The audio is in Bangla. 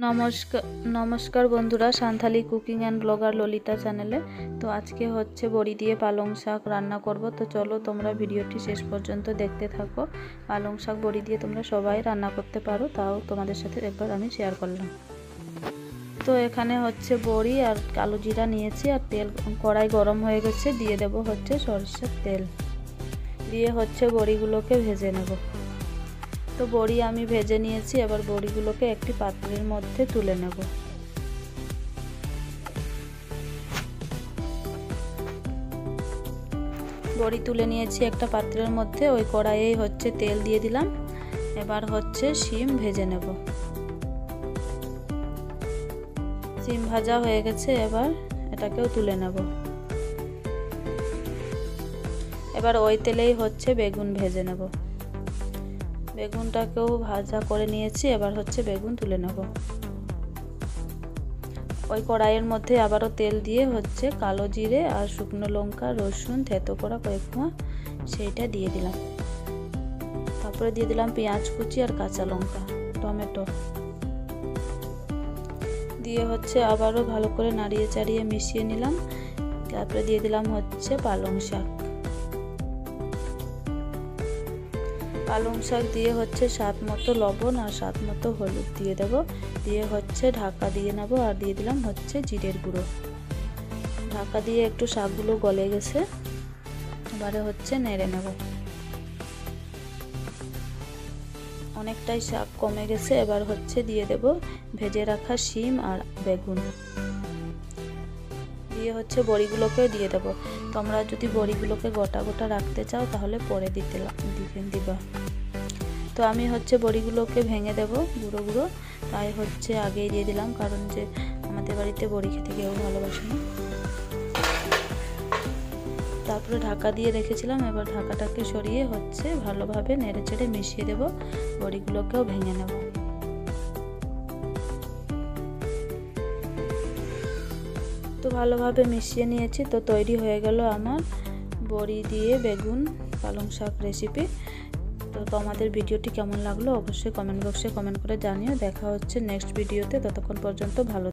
নমস্কার নমস্কার বন্ধুরা, Santhali cooking and blogger Lalita চ্যানেলে। তো আজকে হচ্ছে বড়ি দিয়ে পালং শাক রান্না করব। তো চলো তোমরা ভিডিওটি শেষ পর্যন্ত দেখতে থাকো। পালং শাক বড়ি দিয়ে তোমরা সবাই রান্না করতে পারো, তাও তোমাদের সাথে একবার আমি শেয়ার করলাম। তো এখানে হচ্ছে বড়ি আর কালো জিরা নিয়েছি, আর তেল কড়াই গরম হয়ে গেছে, দিয়ে দেব হচ্ছে সরিষার তেল, দিয়ে হচ্ছে বড়িগুলোকে ভেজে নেব। তো বড়ি আমি ভেজে নিয়েছি, এবার বড়িগুলোকে একটি পাত্রের মধ্যে তুলে নেব। বড়ি তুলে নিয়েছি একটা পাত্রের মধ্যে, ওই কড়াইয়ে হচ্ছে তেল দিয়ে দিলাম। এবার হচ্ছে শিম ভেজে নেব। শিম ভাজা হয়ে গেছে, এবার এটাকেও তুলে নেব। এবার ওই তেলেই হচ্ছে বেগুন ভেজে নেব। বেগুনটাকেও ভাজা করে নিয়েছি, এবার হচ্ছে বেগুন তুলে নেব। ওই কড়াইয়ের মধ্যে আবারও তেল দিয়ে হচ্ছে কালো জিরে আর শুকনো লঙ্কা, রসুন থেতো করা কয়েক কোয়া সেইটা দিয়ে দিলাম। তারপরে দিয়ে দিলাম পেঁয়াজ কুচি আর কাঁচা লঙ্কা, টমেটো দিয়ে হচ্ছে আবারও ভালো করে নাড়িয়ে চাড়িয়ে মিশিয়ে নিলাম। তারপরে দিয়ে দিলাম হচ্ছে পালং শাক। পালং শাক দিয়ে হচ্ছে স্বাদ মতো লবণ আর স্বাদ মতো হলুদ দিয়ে দেব, দিয়ে হচ্ছে ঢাকা দিয়ে নেব। আর দিয়ে দিলাম হচ্ছে জিরের গুঁড়ো। ঢাকা দিয়ে একটু শাকগুলো গলে গেছে, এবারে হচ্ছে নেড়ে নেব। অনেকটাই শাক কমে গেছে, এবার হচ্ছে দিয়ে দেব ভেজে রাখা শিম আর বেগুন, দিয়ে হচ্ছে বড়িগুলোকে দিয়ে দেব। তোমরা যদি বড়িগুলোকে গোটা গোটা রাখতে চাও তাহলে পরে দিবা। তো আমি হচ্ছে বড়িগুলোকে ভেঙে দেব গুঁড়ো গুঁড়ো, তাই হচ্ছে আগেই দিয়ে দিলাম, কারণ যে আমাদের বাড়িতে বড়ি খেতে কেউ ভালোবাসে না। তারপরে ঢাকা দিয়ে রেখেছিলাম, এবার ঢাকাটাকে সরিয়ে হচ্ছে ভালোভাবে নেড়ে চেড়ে মিশিয়ে দেব, বড়িগুলোকেও ভেঙে নেব। তো ভালোভাবে মিশিয়ে নিয়েছি। তো তৈরি হয়ে গেল আমার বড়ি দিয়ে বেগুন পালং শাক রেসিপি। তো তোমাদের ভিডিওটি কেমন লাগলো অবশ্যই কমেন্ট বক্সে কমেন্ট করে জানিও। দেখা হচ্ছে নেক্সট ভিডিওতে, ততক্ষণ পর্যন্ত ভালো